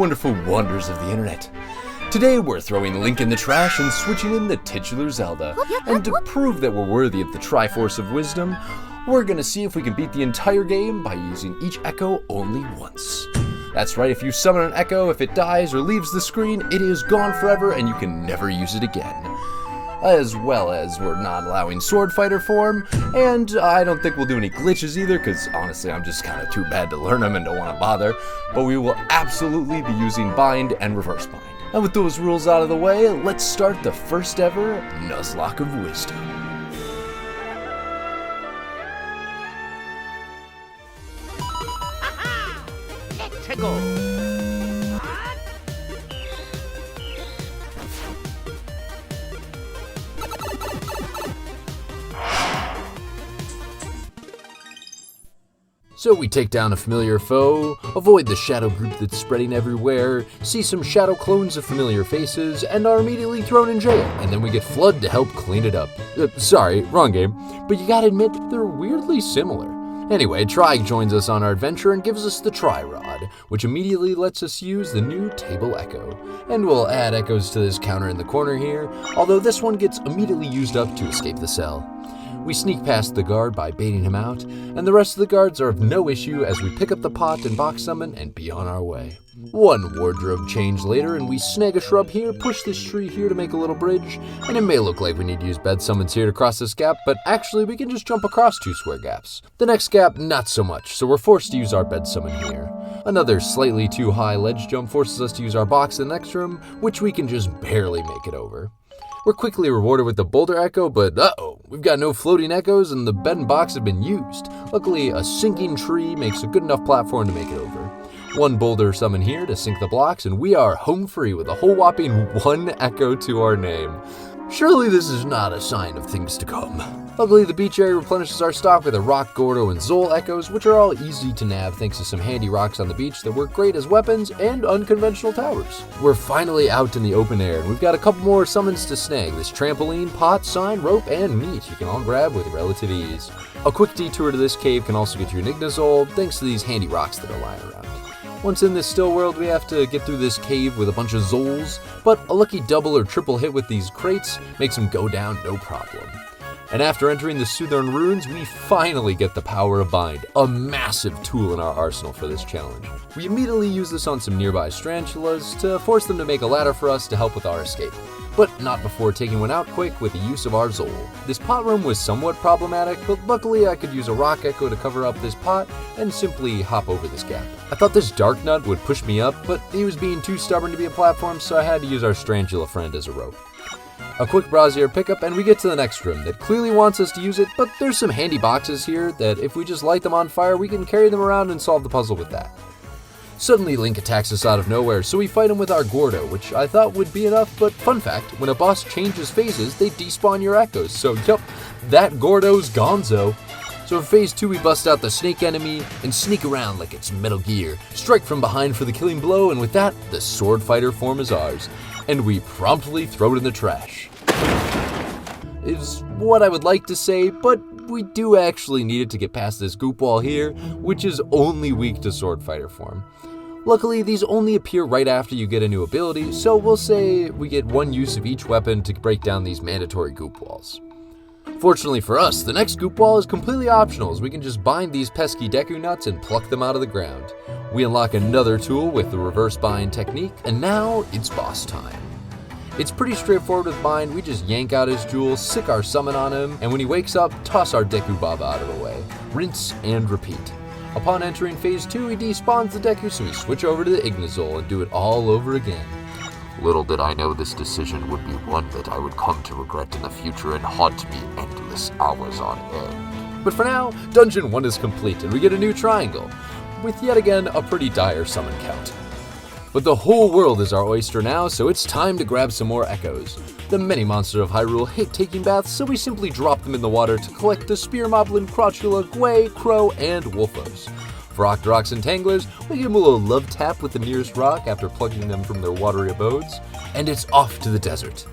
wonderful wonders of the internet. Today we're throwing Link in the trash and switching in the titular Zelda. And to prove that we're worthy of the Triforce of Wisdom, we're gonna see if we can beat the entire game by using each echo only once. That's right, if you summon an echo, if it dies or leaves the screen, it is gone forever and you can never use it again. As well as we're not allowing swordfighter form, and I don't think we'll do any glitches either, because honestly I'm just kind of too bad to learn them and don't want to bother, but we will absolutely be using bind and reverse bind. And with those rules out of the way, let's start the first ever Nuzlocke of Wisdom. Let's go! So we take down a familiar foe, avoid the shadow group that's spreading everywhere, see some shadow clones of familiar faces, and are immediately thrown in jail, and then we get Flood to help clean it up. Sorry, wrong game, but you gotta admit, they're weirdly similar. Anyway, Tri joins us on our adventure and gives us the Tri-Rod, which immediately lets us use the new Table Echo. And we'll add echoes to this counter in the corner here, although this one gets immediately used up to escape the cell. We sneak past the guard by baiting him out, and the rest of the guards are of no issue as we pick up the pot and box summon and be on our way. One wardrobe change later, and we snag a shrub here, push this tree here to make a little bridge, and it may look like we need to use bed summons here to cross this gap, but actually we can just jump across two square gaps. The next gap, not so much, so we're forced to use our bed summon here. Another slightly too high ledge jump forces us to use our box in the next room, which we can just barely make it over. We're quickly rewarded with the boulder echo, but uh-oh, we've got no floating echoes and the bed and box have been used. Luckily, a sinking tree makes a good enough platform to make it over. One boulder summon here to sink the blocks, and we are home free with a whole whopping 1 echo to our name. Surely this is not a sign of things to come. Luckily, the beach area replenishes our stock with a Rock, Gerudo, and Zol echoes, which are all easy to nab thanks to some handy rocks on the beach that work great as weapons and unconventional towers. We're finally out in the open air, and we've got a couple more summons to snag. This trampoline, pot, sign, rope, and meat you can all grab with relative ease. A quick detour to this cave can also get you an Ignazol, thanks to these handy rocks that are lying around. Once in this still world, we have to get through this cave with a bunch of Zols, but a lucky double or triple hit with these crates makes them go down no problem. And after entering the Southern Ruins, we finally get the power of Bind, a massive tool in our arsenal for this challenge. We immediately use this on some nearby Strantulas to force them to make a ladder for us to help with our escape, but not before taking one out quick with the use of our Zol. This pot room was somewhat problematic, but luckily I could use a rock echo to cover up this pot and simply hop over this gap. I thought this Dark Nut would push me up, but he was being too stubborn to be a platform, so I had to use our Strangula friend as a rope. A quick brazier pickup and we get to the next room that clearly wants us to use it, but there's some handy boxes here that if we just light them on fire, we can carry them around and solve the puzzle with that. Suddenly Link attacks us out of nowhere, so we fight him with our Gerudo, which I thought would be enough, but fun fact, when a boss changes phases, they despawn your echoes, so yup, that Gerudo's gonzo. So for phase 2 we bust out the snake enemy and sneak around like it's Metal Gear, strike from behind for the killing blow, and with that, the swordfighter form is ours. And we promptly throw it in the trash. Is what I would like to say, but we do actually need it to get past this goop wall here, which is only weak to swordfighter form. Luckily, these only appear right after you get a new ability, so we'll say we get one use of each weapon to break down these mandatory goop walls. Fortunately for us, the next goop wall is completely optional, as we can just bind these pesky Deku nuts and pluck them out of the ground. We unlock another tool with the reverse bind technique, and now it's boss time. It's pretty straightforward with bind. We just yank out his jewel, sick our summon on him, and when he wakes up, toss our Deku Baba out of the way. Rinse and repeat. Upon entering phase 2, he despawns the Deku, so we switch over to the Ignazol and do it all over again. Little did I know this decision would be one that I would come to regret in the future and haunt me endless hours on end. But for now, Dungeon 1 is complete, and we get a new triangle, with yet again a pretty dire summon count. But the whole world is our oyster now, so it's time to grab some more echoes. The many monsters of Hyrule hate taking baths, so we simply drop them in the water to collect the Spear Moblin, Crotula, Gwei, Crow, and Wolfos. For Octoroks and Tanglers, we give them a little love tap with the nearest rock after plugging them from their watery abodes, and it's off to the desert.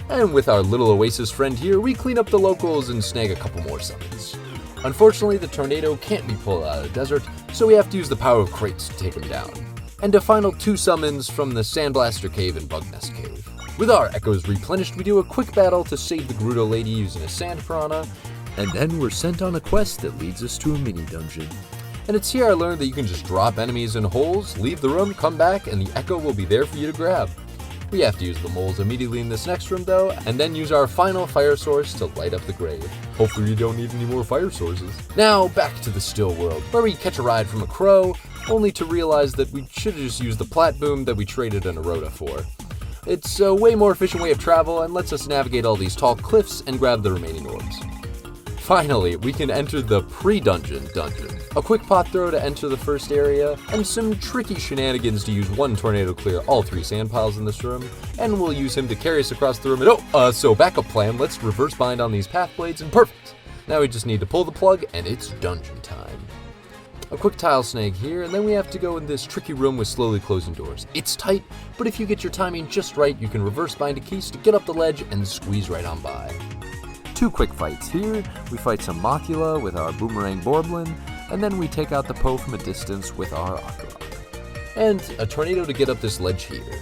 And with our little Oasis friend here, we clean up the locals and snag a couple more summons. Unfortunately, the tornado can't be pulled out of the desert, so we have to use the power of crates to take him down. and a final 2 summons from the Sandblaster Cave and Bug Nest Cave. With our echoes replenished, we do a quick battle to save the Gerudo lady using a sand piranha, and then we're sent on a quest that leads us to a mini dungeon. And it's here I learned that you can just drop enemies in holes, leave the room, come back, and the echo will be there for you to grab. We have to use the moles immediately in this next room though, and then use our final fire source to light up the grave. Hopefully you don't need any more fire sources. Now back to the still world, where we catch a ride from a crow, only to realize that we should have just used the plat boom that we traded an Eroda for. It's a way more efficient way of travel and lets us navigate all these tall cliffs and grab the remaining orbs. Finally, we can enter the pre-dungeon dungeon. A quick pot throw to enter the first area, and some tricky shenanigans to use one tornado clear all 3 sand piles in this room, and we'll use him to carry us across the room. And so backup plan, let's reverse bind on these path blades, and perfect! Now we just need to pull the plug, and it's dungeon time. A quick tile snag here, and then we have to go in this tricky room with slowly closing doors. It's tight, but if you get your timing just right, you can reverse bind a keys to get up the ledge and squeeze right on by. 2 quick fights here. We fight some Mothula with our Boomerang Borblin, and then we take out the Poe from a distance with our Octorok. And a tornado to get up this ledge here.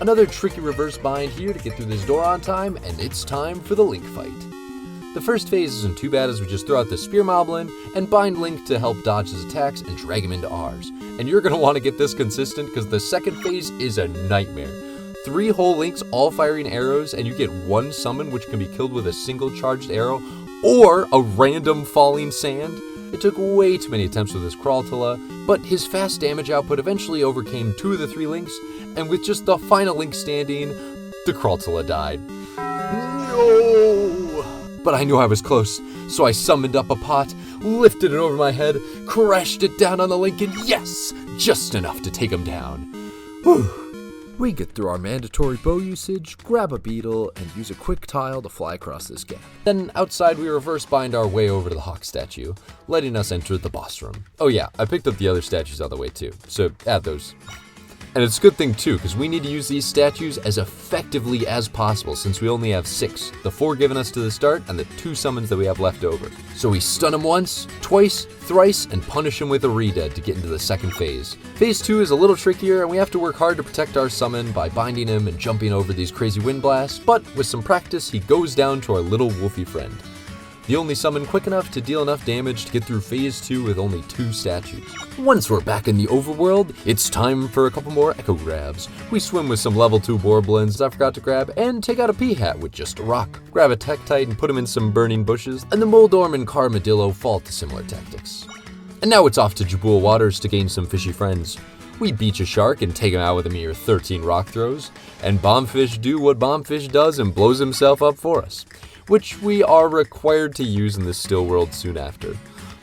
Another tricky reverse bind here to get through this door on time, and it's time for the Link fight. The first phase isn't too bad as we just throw out the Spear Moblin and bind Link to help dodge his attacks and drag him into ours. And you're going to want to get this consistent because the second phase is a nightmare. 3 whole Links all firing arrows, and you get 1 summon which can be killed with a single charged arrow or a random falling sand. It took way too many attempts with this Kraltula, but his fast damage output eventually overcame 2 of the 3 Links, and with just the final Link standing, the Kraltula died. No! But I knew I was close, so I summoned up a pot, lifted it over my head, crashed it down on the Link, and yes! Just enough to take him down. Whew. We get through our mandatory bow usage, grab a beetle, and use a quick tile to fly across this gap. Then outside we reverse bind our way over to the hawk statue, letting us enter the boss room. Oh yeah, I picked up the other statues on the way too, so add those. And it's a good thing too, because we need to use these statues as effectively as possible since we only have 6, the 4 given us to the start and the 2 summons that we have left over. So we stun him once, twice, thrice, and punish him with a Redead to get into the second phase. Phase 2 is a little trickier and we have to work hard to protect our summon by binding him and jumping over these crazy wind blasts, but with some practice he goes down to our little wolfy friend. The only summon quick enough to deal enough damage to get through phase 2 with only 2 statues. Once we're back in the overworld, it's time for a couple more echo grabs. We swim with some level 2 Borblins I forgot to grab, and take out a P-Hat with just a rock. Grab a Tektite and put him in some burning bushes, and the Moldorm and Carmadillo fall to similar tactics. And now it's off to Jabul Waters to gain some fishy friends. We beach a shark and take him out with a mere 13 rock throws, and Bombfish do what Bombfish does and blows himself up for us, which we are required to use in the still world soon after.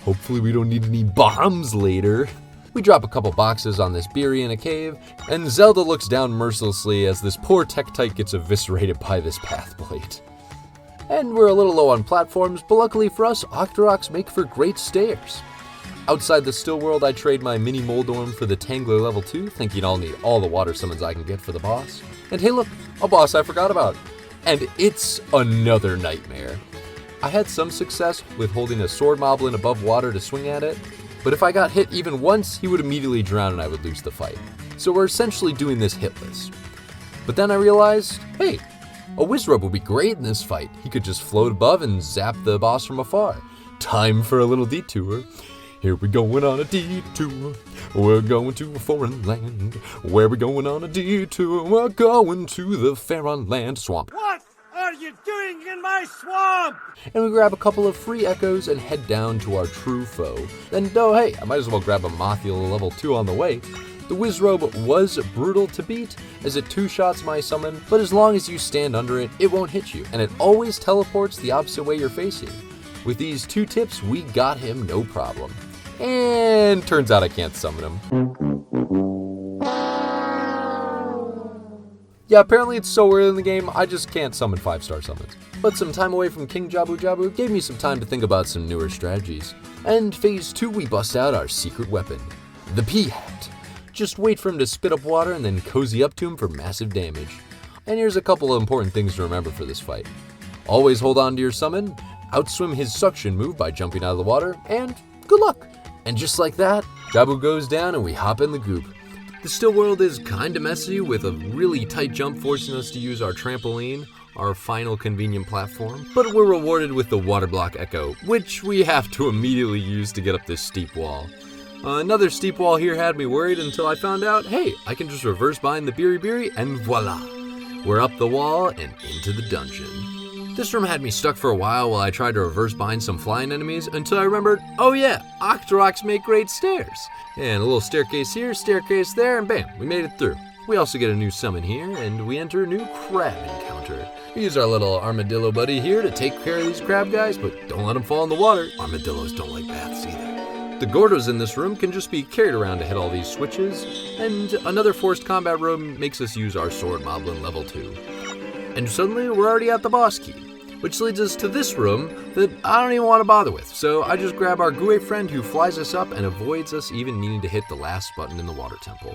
Hopefully we don't need any bombs later. We drop a couple boxes on this Beery in a cave, and Zelda looks down mercilessly as this poor Tektite gets eviscerated by this path blade. And we're a little low on platforms, but luckily for us, Octoroks make for great stairs. Outside the still world, I trade my mini Moldorm for the Tangler level 2, thinking I'll need all the water summons I can get for the boss. And hey look, a boss I forgot about. And it's another nightmare. I had some success with holding a sword moblin above water to swing at it, but if I got hit even once, he would immediately drown and I would lose the fight. So we're essentially doing this hitless. But then I realized, hey, a Wizrobe would be great in this fight. He could just float above and zap the boss from afar. Time for a little detour. Here we going on a detour, we're going to a foreign land. Where we going on a detour, we're going to the Faron Land swamp. What are you doing in my swamp? And we grab a couple of free echoes and head down to our true foe. Then, oh hey, I might as well grab a Mothula level 2 on the way. The Wizrobe was brutal to beat, as it 2-shots my summon, but as long as you stand under it, it won't hit you, and it always teleports the opposite way you're facing. With these 2 tips, we got him no problem. And turns out I can't summon him. Yeah, apparently it's so early in the game, I just can't summon 5-star summons. But some time away from King Jabu Jabu gave me some time to think about some newer strategies. And phase 2, we bust out our secret weapon, the P-Hat. Just wait for him to spit up water and then cozy up to him for massive damage. And here's a couple of important things to remember for this fight. Always hold on to your summon, outswim his suction move by jumping out of the water, and good luck. And just like that, Jabu goes down and we hop in the goop. The still world is kinda messy with a really tight jump forcing us to use our trampoline, our final convenient platform, but we're rewarded with the water block echo, which we have to immediately use to get up this steep wall. Another steep wall here had me worried until I found out, hey, I can just reverse bind the Biri and voila! We're up the wall and into the dungeon. This room had me stuck for a while I tried to reverse bind some flying enemies until I remembered, oh yeah, Octoroks make great stairs. And a little staircase here, staircase there, and bam, we made it through. We also get a new summon here, and we enter a new crab encounter. We use our little armadillo buddy here to take care of these crab guys, but don't let them fall in the water. Armadillos don't like baths either. The Gordos in this room can just be carried around to hit all these switches, and another forced combat room makes us use our sword moblin level 2. And suddenly we're already at the boss key, which leads us to this room that I don't even want to bother with. So I just grab our Gue friend who flies us up and avoids us even needing to hit the last button in the water temple.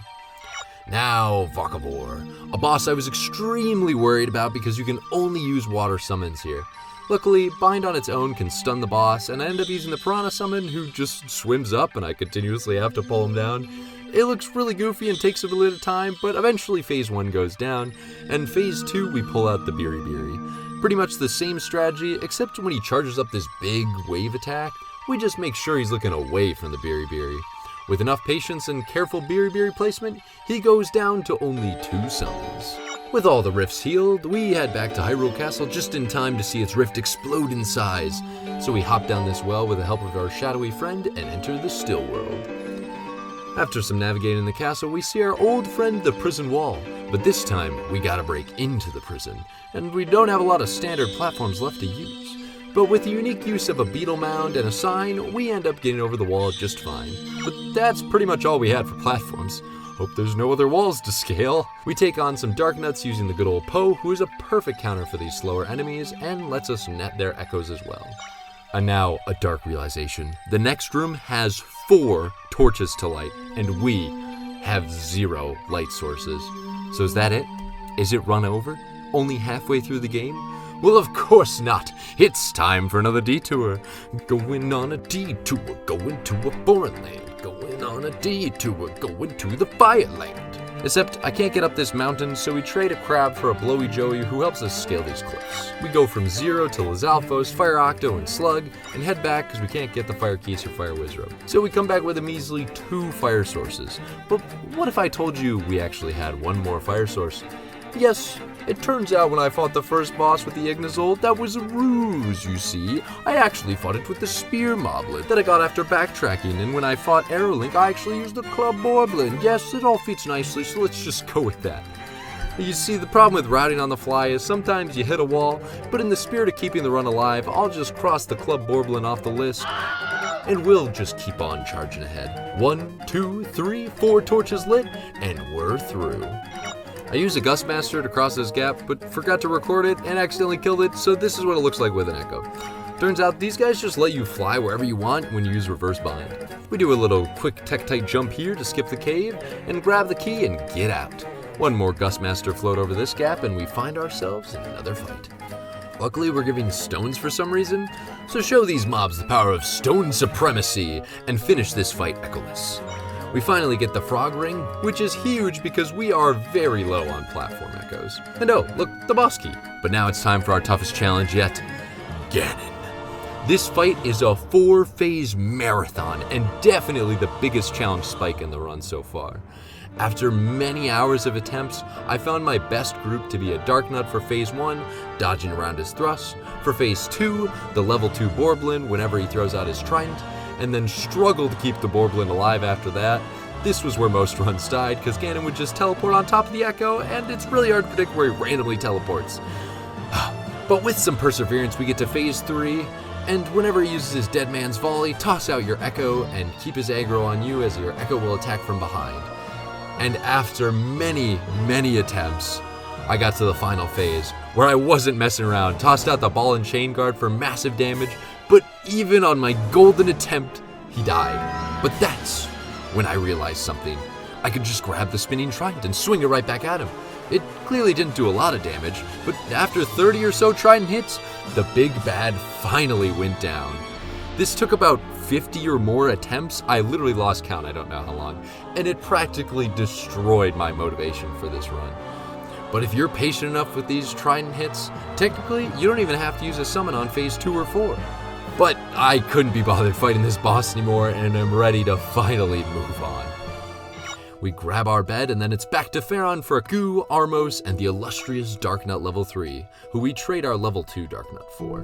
Now, Vakabor, a boss I was extremely worried about because you can only use water summons here. Luckily, Bind on its own can stun the boss, and I end up using the Piranha summon who just swims up and I continuously have to pull him down. It looks really goofy and takes a bit of time, but eventually phase 1 goes down, and phase 2 we pull out the Biri. Pretty much the same strategy, except when he charges up this big wave attack, we just make sure he's looking away from the Biri. With enough patience and careful Biri placement, he goes down to only 2 summons. With all the rifts healed, we head back to Hyrule Castle just in time to see its rift explode in size. So we hop down this well with the help of our shadowy friend and enter the still world. After some navigating in the castle, we see our old friend the prison wall, but this time we gotta break into the prison, and we don't have a lot of standard platforms left to use. But with the unique use of a beetle mound and a sign, we end up getting over the wall just fine. But that's pretty much all we had for platforms. Hope there's no other walls to scale. We take on some Dark Nuts using the good old Poe, who is a perfect counter for these slower enemies and lets us net their echoes as well. And now, a dark realization. The next room has 4 torches to light, and we have 0 light sources. So is that it? Is it run over? Only halfway through the game? Well, of course not. It's time for another detour. Going on a detour, going to a foreign land. Going on a detour, going to the Fireland. Except I can't get up this mountain, so we trade a crab for a blowy Joey who helps us scale these cliffs. We go from 0 to Lizalfos, Fire Octo, and Slug, and head back because we can't get the Fire Keys or Fire Wizrobe. So we come back with a measly 2 fire sources. But what if I told you we actually had 1 more fire source? Yes, it turns out when I fought the first boss with the Ignizold, that was a ruse, you see. I actually fought it with the Spear Moblin that I got after backtracking, and when I fought Aerolink, I actually used the Club Borblin. Yes, it all fits nicely, so let's just go with that. You see, the problem with routing on the fly is sometimes you hit a wall, but in the spirit of keeping the run alive, I'll just cross the Club Borblin off the list, and we'll just keep on charging ahead. 1, 2, 3, 4 torches lit, and we're through. I used a Gustmaster to cross this gap, but forgot to record it and accidentally killed it, so this is what it looks like with an echo. Turns out these guys just let you fly wherever you want when you use reverse bind. We do a little quick tech-tight jump here to skip the cave, and grab the key and get out. 1 more Gustmaster float over this gap, and we find ourselves in another fight. Luckily, we're giving stones for some reason, so show these mobs the power of stone supremacy, and finish this fight echoless. We finally get the frog ring, which is huge because we are very low on platform echoes. And oh, look, the boss key. But now it's time for our toughest challenge yet, Ganon. This fight is a 4-phase marathon and definitely the biggest challenge spike in the run so far. After many hours of attempts, I found my best group to be a Dark Nut for phase 1, dodging around his thrusts, for phase 2, the level 2 Borblin whenever he throws out his trident, and then struggle to keep the Borblin alive after that. This was where most runs died, because Ganon would just teleport on top of the Echo, and it's really hard to predict where he randomly teleports. But with some perseverance, we get to phase 3, and whenever he uses his Dead Man's Volley, toss out your Echo and keep his aggro on you as your Echo will attack from behind. And after many, many attempts, I got to the final phase, where I wasn't messing around, tossed out the ball and chain guard for massive damage, but even on my golden attempt, he died. But that's when I realized something. I could just grab the spinning trident and swing it right back at him. It clearly didn't do a lot of damage, but after 30 or so trident hits, the big bad finally went down. This took about 50 or more attempts. I literally lost count, I don't know how long, and it practically destroyed my motivation for this run. But if you're patient enough with these trident hits, technically you don't even have to use a summon on phase 2 or 4. But I couldn't be bothered fighting this boss anymore, and I'm ready to finally move on. We grab our bed, and then it's back to Farron for Goo, Armos, and the illustrious Darknut level 3, who we trade our level 2 Darknut for.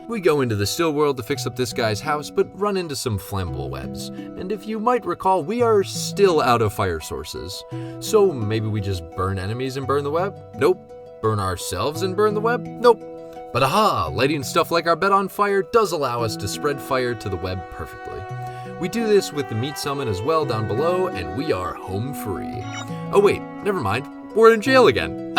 We go into the still world to fix up this guy's house, but run into some flammable webs. And if you might recall, we are still out of fire sources. So maybe we just burn enemies and burn the web? Nope. Burn ourselves and burn the web? Nope. But aha, lighting stuff like our bed on fire does allow us to spread fire to the web perfectly. We do this with the meat summon as well down below, and we are home free. Oh wait, never mind, we're in jail again.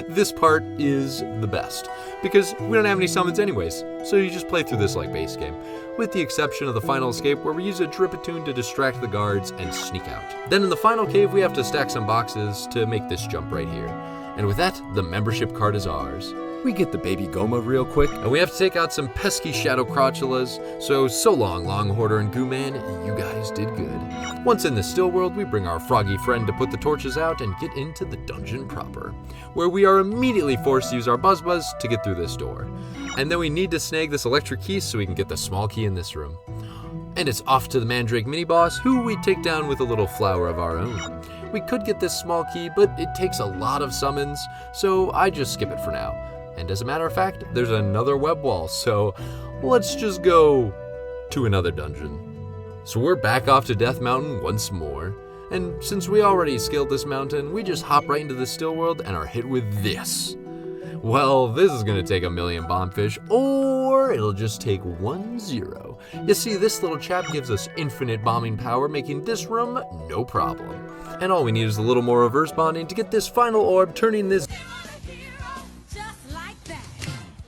This part is the best, because we don't have any summons anyways, so you just play through this like base game, with the exception of the final escape where we use a Dripatoon to distract the guards and sneak out. Then in the final cave we have to stack some boxes to make this jump right here. And with that, the membership card is ours. We get the baby Goma real quick. And we have to take out some pesky Shadow Crotchulas, so long, Long Hoarder and Goo Man, you guys did good. Once in the still world, we bring our froggy friend to put the torches out and get into the dungeon proper, where we are immediately forced to use our Buzz to get through this door. And then we need to snag this electric key so we can get the small key in this room. And it's off to the Mandrake mini-boss, who we take down with a little flower of our own. We could get this small key, but it takes a lot of summons, so I just skip it for now. And as a matter of fact, there's another web wall, so let's just go to another dungeon. So we're back off to Death Mountain once more, and since we already scaled this mountain, we just hop right into the still world and are hit with this. Well, this is gonna take a million bombfish, or it'll just take 1-0. You see, this little chap gives us infinite bombing power, making this room no problem. And all we need is a little more reverse bonding to get this final orb, turning this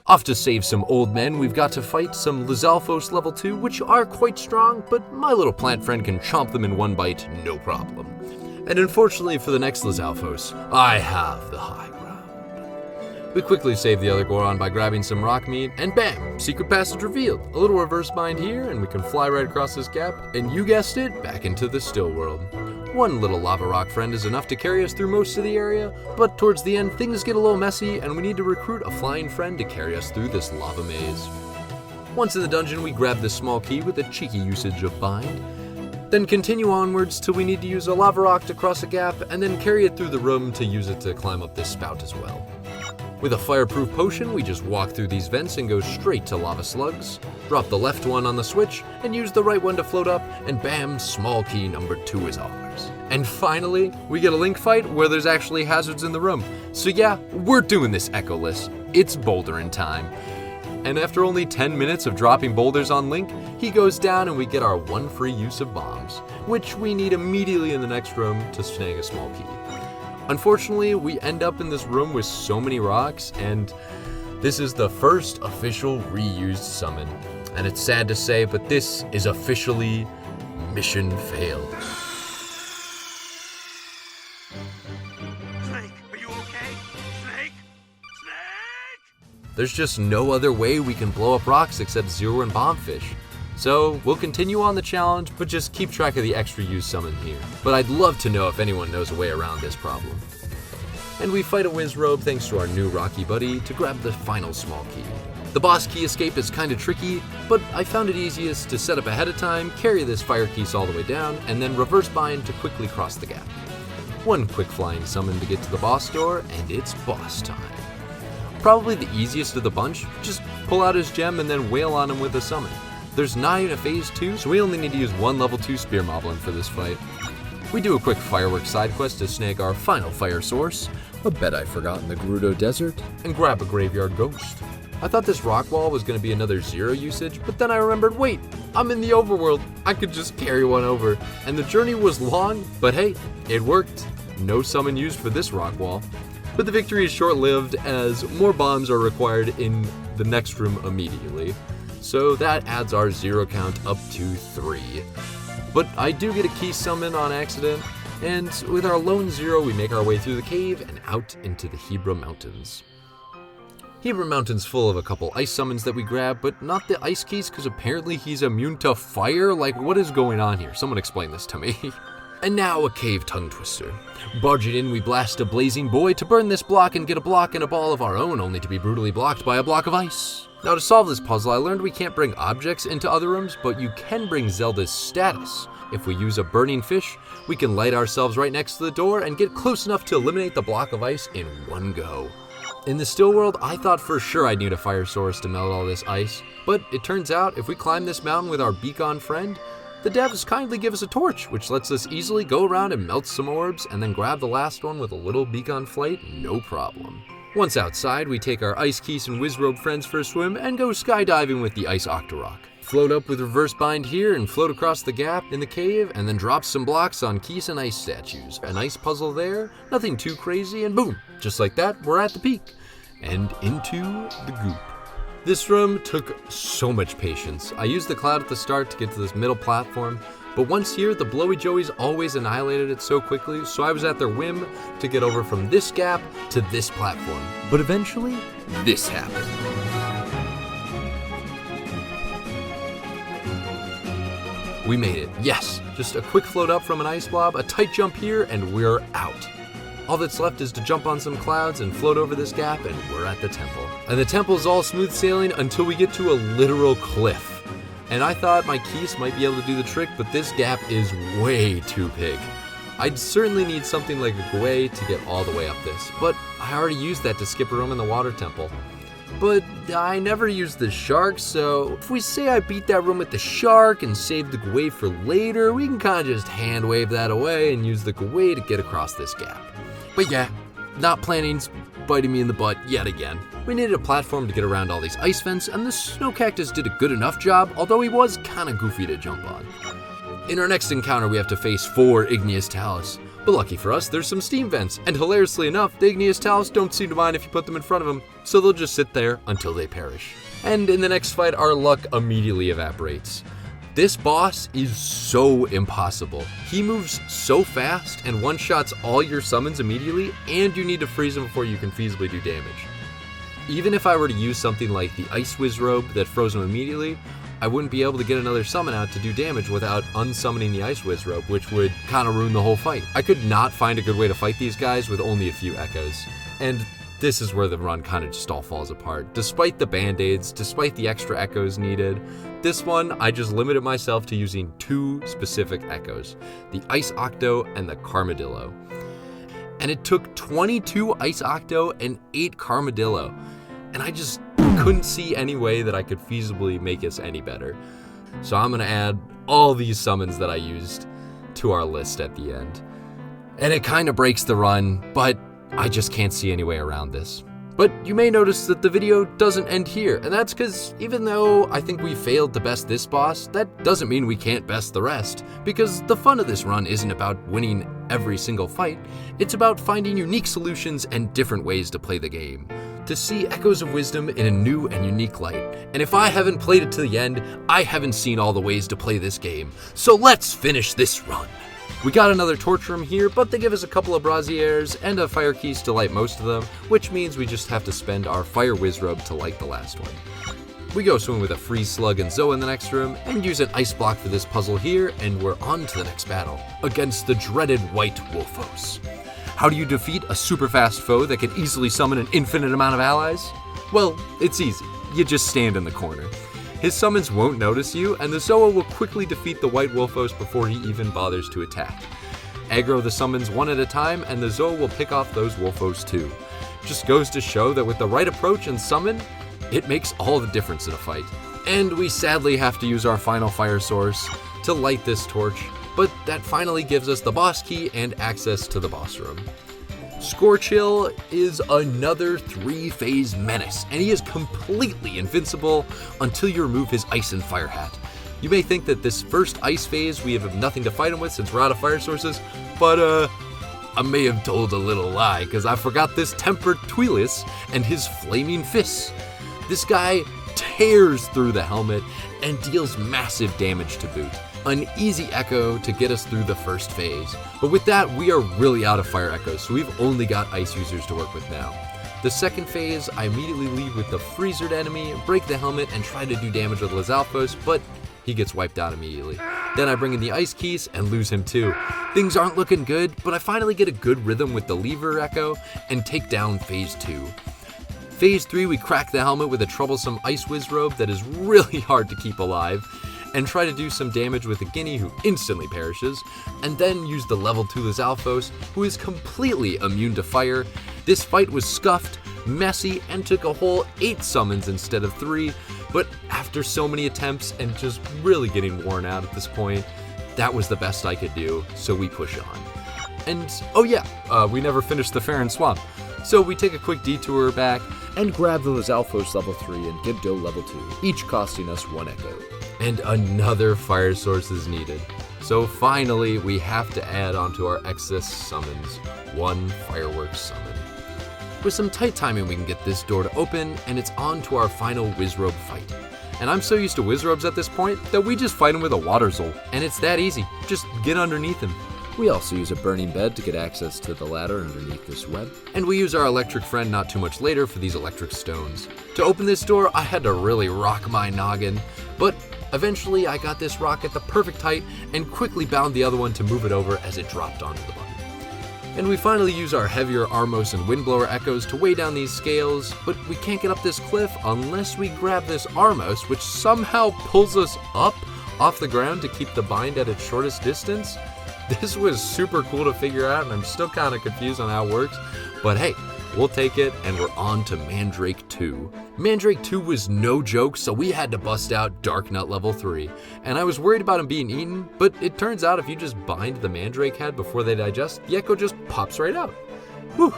off to save some old men. We've got to fight some Lizalfos level 2, which are quite strong, but my little plant friend can chomp them in one bite, no problem. And unfortunately for the next Lizalfos, I have the high ground. We quickly save the other Goron by grabbing some rock meat, and bam, secret passage revealed. A little reverse bind here, and we can fly right across this gap, and you guessed it, back into the still world. One little lava rock friend is enough to carry us through most of the area, but towards the end things get a little messy and we need to recruit a flying friend to carry us through this lava maze. Once in the dungeon, we grab this small key with a cheeky usage of bind, then continue onwards till we need to use a lava rock to cross a gap and then carry it through the room to use it to climb up this spout as well. With a fireproof potion, we just walk through these vents and go straight to lava slugs, drop the left one on the switch, and use the right one to float up, and bam, small key number 2 is ours. And finally, we get a Link fight where there's actually hazards in the room. So yeah, we're doing this Echoless. It's bouldering time. And after only 10 minutes of dropping boulders on Link, he goes down and we get our 1 free use of bombs, which we need immediately in the next room to snag a small key. Unfortunately, we end up in this room with so many rocks, and this is the first official reused summon. And it's sad to say, but this is officially mission failed. Snake, are you okay? Snake? Snake? There's just no other way we can blow up rocks except Zero and Bombfish. So we'll continue on the challenge, but just keep track of the extra use summon here. But I'd love to know if anyone knows a way around this problem. And we fight a Wizrobe thanks to our new Rocky buddy to grab the final small key. The boss key escape is kinda tricky, but I found it easiest to set up ahead of time, carry this fire piece all the way down, and then reverse bind to quickly cross the gap. One quick flying summon to get to the boss door, and it's boss time. Probably the easiest of the bunch, just pull out his gem and then wail on him with a summon. There's not even a phase 2, so we only need to use 1 level 2 spear moblin for this fight. We do a quick fireworks side quest to snag our final fire source, A bed I forgot in the Gerudo desert. and grab a graveyard ghost. I thought this rock wall was going to be another Zero usage, but then I remembered, wait, I'm in the overworld, I could just carry one over. And the journey was long, but hey, it worked. No summon used for this rock wall. But the victory is short-lived as more bombs are required in the next room immediately. So that adds our Zero count up to 3. But I do get a key summon on accident, and with our lone Zero we make our way through the cave and out into the Hebra Mountains. Hebra Mountain's full of a couple ice summons that we grab, but not the ice keys because apparently he's immune to fire? Like, what is going on here? Someone explain this to me. And now a cave tongue twister. Barging in, we blast a blazing boy to burn this block and get a block and a ball of our own, only to be brutally blocked by a block of ice. Now to solve this puzzle, I learned we can't bring objects into other rooms, but you can bring Zelda's status. If we use a burning fish, we can light ourselves right next to the door and get close enough to eliminate the block of ice in one go. In the still world, I thought for sure I'd need a fire source to melt all this ice, but it turns out if we climb this mountain with our beacon friend, the devs kindly give us a torch, which lets us easily go around and melt some orbs and then grab the last one with a little beacon flight, no problem. Once outside, we take our ice keys and wizrobe friends for a swim and go skydiving with the ice octorock. Float up with reverse bind here and float across the gap in the cave and then drop some blocks on Keys and ice statues. A nice puzzle there, nothing too crazy, and boom, just like that, we're at the peak and into the goop. This room took so much patience. I used the cloud at the start to get to this middle platform, but once here, the blowy joeys always annihilated it so quickly, so I was at their whim to get over from this gap to this platform. But eventually, this happened. We made it, yes. Just a quick float up from an ice blob, a tight jump here, and we're out. All that's left is to jump on some clouds and float over this gap, and we're at the temple. And the temple's all smooth sailing until we get to a literal cliff. And I thought my keys might be able to do the trick, but this gap is way too big. I'd certainly need something like a Gwei to get all the way up this, but I already used that to skip a room in the water temple. But I never used the shark, so if we say I beat that room with the shark and save the Gwei for later, we can kind of just hand wave that away and use the Gwei to get across this gap. But yeah, not planning's biting me in the butt yet again. We needed a platform to get around all these ice vents, and the snow cactus did a good enough job, although he was kinda goofy to jump on. In our next encounter, we have to face 4 igneous talus. But lucky for us, there's some steam vents, and hilariously enough, the igneous talus don't seem to mind if you put them in front of them, so they'll just sit there until they perish. And in the next fight, our luck immediately evaporates. This boss is so impossible. He moves so fast and one-shots all your summons immediately, and you need to freeze him before you can feasibly do damage. Even if I were to use something like the Ice Wizrobe that froze him immediately, I wouldn't be able to get another summon out to do damage without unsummoning the Ice Wizrobe, which would kind of ruin the whole fight. I could not find a good way to fight these guys with only a few echoes. And this is where the run kind of just all falls apart. Despite the band-aids, despite the extra echoes needed, this one, I just limited myself to using 2 specific echoes, the Ice Octo and the Carmadillo. And it took 22 Ice Octo and 8 Carmadillo, and I just couldn't see any way that I could feasibly make this any better. So I'm gonna add all these summons that I used to our list at the end. And it kind of breaks the run, but I just can't see any way around this. But you may notice that the video doesn't end here, and that's because even though I think we failed to best this boss, that doesn't mean we can't best the rest, because the fun of this run isn't about winning every single fight, it's about finding unique solutions and different ways to play the game, to see Echoes of Wisdom in a new and unique light. And if I haven't played it to the end, I haven't seen all the ways to play this game, so let's finish this run. We got another torch room here, but they give us a couple of braziers and a fire keys to light most of them, which means we just have to spend our fire wizrobe to light the last one. We go swim with a freeze slug and Zoe in the next room, and use an ice block for this puzzle here, and we're on to the next battle, against the dreaded white wolfos. How do you defeat a super fast foe that can easily summon an infinite amount of allies? Well, it's easy. You just stand in the corner. His summons won't notice you, and the Zoa will quickly defeat the White Wolfos before he even bothers to attack. Aggro the summons one at a time, and the Zoa will pick off those Wolfos too. Just goes to show that with the right approach and summon, it makes all the difference in a fight. And we sadly have to use our final fire source to light this torch, but that finally gives us the boss key and access to the boss room. Scorchill is another 3-phase menace, and he is completely invincible until you remove his ice and fire hat. You may think that this first ice phase we have nothing to fight him with since we're out of fire sources, but I may have told a little lie, because I forgot this tempered Tweelus and his flaming fists. This guy tears through the helmet and deals massive damage to boot. An easy echo to get us through the first phase. But with that, we are really out of fire echoes, so we've only got ice users to work with now. The second phase, I immediately leave with the freezered enemy, break the helmet, and try to do damage with Lizalfos, but he gets wiped out immediately. Then I bring in the ice keys and lose him too. Things aren't looking good, but I finally get a good rhythm with the lever echo and take down phase 2. Phase 3, we crack the helmet with a troublesome ice whiz robe that is really hard to keep alive, and try to do some damage with the Guinea, who instantly perishes, and then use the level 2 Lizalfos, who is completely immune to fire. This fight was scuffed, messy, and took a whole 8 summons instead of 3, but after so many attempts and just really getting worn out at this point, that was the best I could do, so we push on. And, oh yeah, we never finished the Farron Swamp, so we take a quick detour back and grab the Lizalfos level 3 and Gibdo level 2, each costing us 1 echo. And another fire source is needed. So finally, we have to add onto our excess summons 1 fireworks summon. With some tight timing, we can get this door to open, and it's on to our final Wizrobe fight. And I'm so used to Wizrobes at this point that we just fight him with a water Zol, and it's that easy. Just get underneath him. We also use a burning bed to get access to the ladder underneath this web. And we use our electric friend not too much later for these electric stones. To open this door, I had to really rock my noggin, but eventually I got this rock at the perfect height and quickly bound the other one to move it over as it dropped onto the button. And we finally use our heavier Armos and Windblower Echoes to weigh down these scales, but we can't get up this cliff unless we grab this Armos, which somehow pulls us up off the ground to keep the bind at its shortest distance. This was super cool to figure out, and I'm still kind of confused on how it works, but hey, we'll take it, and we're on to Mandrake 2. Mandrake 2 was no joke, so we had to bust out Dark Nut level 3, and I was worried about him being eaten, but it turns out if you just bind the Mandrake head before they digest, the echo just pops right out. Whew!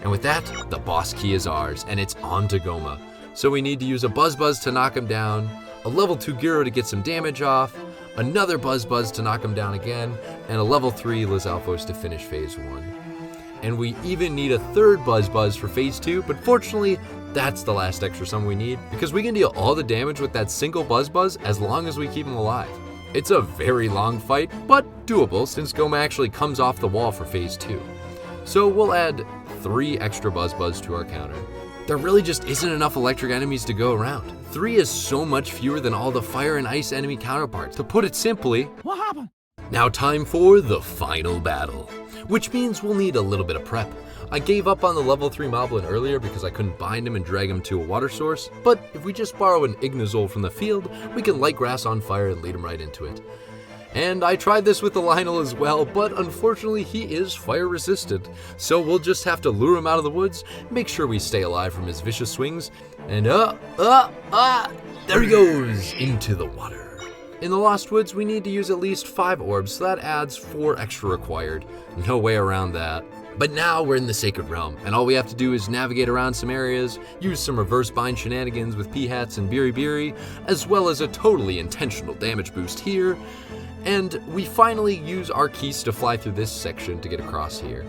And with that, the boss key is ours, and it's on to Goma. So we need to use a Buzz to knock him down, a level 2 Gyro to get some damage off, another Buzz to knock him down again, and a level 3 Lizalfos to finish phase 1. And we even need a third Buzz for phase 2, but fortunately, that's the last extra summon we need, because we can deal all the damage with that single Buzz as long as we keep him alive. It's a very long fight, but doable since Goma actually comes off the wall for phase 2. So we'll add 3 extra Buzz to our counter. There really just isn't enough electric enemies to go around. 3 is so much fewer than all the fire and ice enemy counterparts. To put it simply, What happened? now time for the final battle, which means we'll need a little bit of prep. I gave up on the level 3 Moblin earlier because I couldn't bind him and drag him to a water source, but if we just borrow an Ignazol from the field, we can light grass on fire and lead him right into it. And I tried this with the Lionel as well, but unfortunately he is fire resistant, so we'll just have to lure him out of the woods, make sure we stay alive from his vicious swings, and there he goes, into the water. In the Lost Woods, we need to use at least 5 orbs, so that adds 4 extra required. No way around that. But now we're in the Sacred Realm, and all we have to do is navigate around some areas, use some reverse bind shenanigans with P-Hats and Biri, as well as a totally intentional damage boost here, and we finally use our keys to fly through this section to get across here.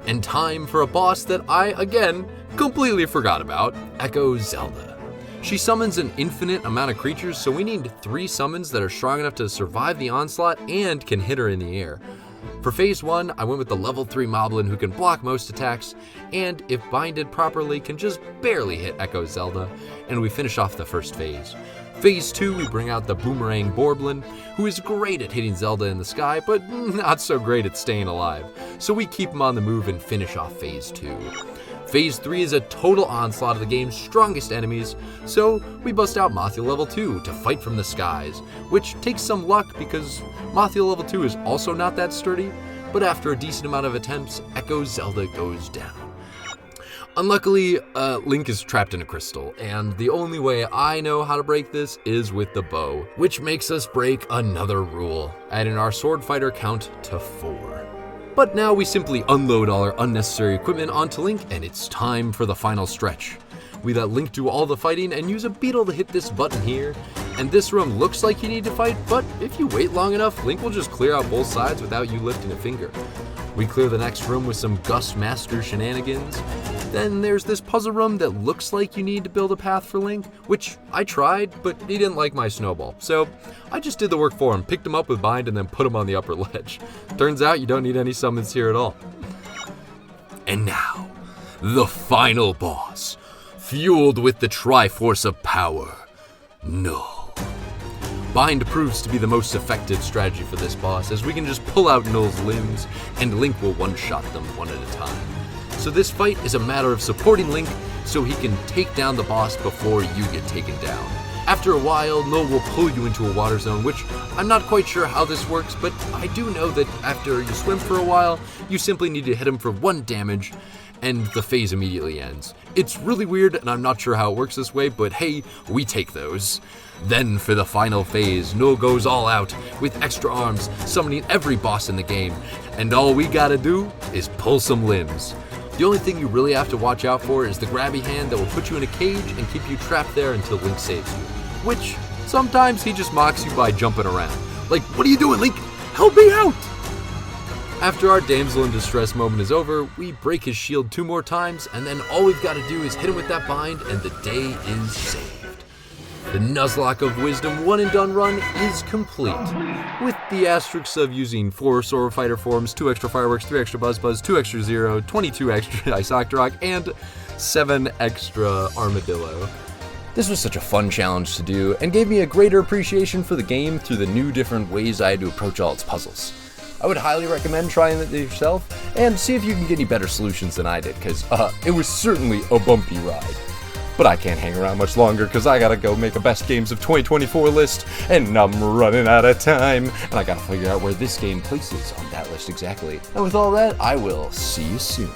And time for a boss that I, again, completely forgot about, Echo Zelda. She summons an infinite amount of creatures, so we need 3 summons that are strong enough to survive the onslaught and can hit her in the air. For phase 1, I went with the level 3 Moblin who can block most attacks, and if binded properly can just barely hit Echo Zelda, and we finish off the first phase. Phase 2, we bring out the Boomerang Borblin, who is great at hitting Zelda in the sky, but not so great at staying alive, so we keep him on the move and finish off phase 2. Phase 3 is a total onslaught of the game's strongest enemies, so we bust out Mothia level 2 to fight from the skies, which takes some luck because Mothia level 2 is also not that sturdy, but after a decent amount of attempts, Echo Zelda goes down. Unluckily, Link is trapped in a crystal, and the only way I know how to break this is with the bow, which makes us break another rule, adding our swordfighter count to 4. But now we simply unload all our unnecessary equipment onto Link, and it's time for the final stretch. We let Link do all the fighting and use a beetle to hit this button here, and this room looks like you need to fight, but if you wait long enough, Link will just clear out both sides without you lifting a finger. We clear the next room with some Gus Master shenanigans. Then there's this puzzle room that looks like you need to build a path for Link, which I tried, but he didn't like my snowball. So I just did the work for him, picked him up with bind, and then put him on the upper ledge. Turns out you don't need any summons here at all. And now, the final boss, fueled with the Triforce of Power, Null. Bind proves to be the most effective strategy for this boss, as we can just pull out Null's limbs, and Link will one-shot them one at a time. So this fight is a matter of supporting Link so he can take down the boss before you get taken down. After a while, Null will pull you into a water zone, which I'm not quite sure how this works, but I do know that after you swim for a while, you simply need to hit him for 1 damage, and the phase immediately ends. It's really weird, and I'm not sure how it works this way, but hey, we take those. Then for the final phase, Null goes all out with extra arms, summoning every boss in the game, and all we gotta do is pull some limbs. The only thing you really have to watch out for is the grabby hand that will put you in a cage and keep you trapped there until Link saves you. Which, sometimes he just mocks you by jumping around. Like, what are you doing, Link? Help me out! After our damsel in distress moment is over, we break his shield 2 more times, and then all we've got to do is hit him with that bind, and the day is saved. The Nuzlocke of Wisdom 1 and done run is complete, with the asterisks of using 4 swordfighter forms, 2 extra fireworks, 3 extra buzz, 2 extra zero, 22 extra ice rock, and 7 extra armadillo. This was such a fun challenge to do, and gave me a greater appreciation for the game through the new different ways I had to approach all its puzzles. I would highly recommend trying it yourself, and see if you can get any better solutions than I did, because it was certainly a bumpy ride. But I can't hang around much longer, because I gotta go make a best games of 2024 list, and I'm running out of time, and I gotta figure out where this game places on that list exactly. And with all that, I will see you soon.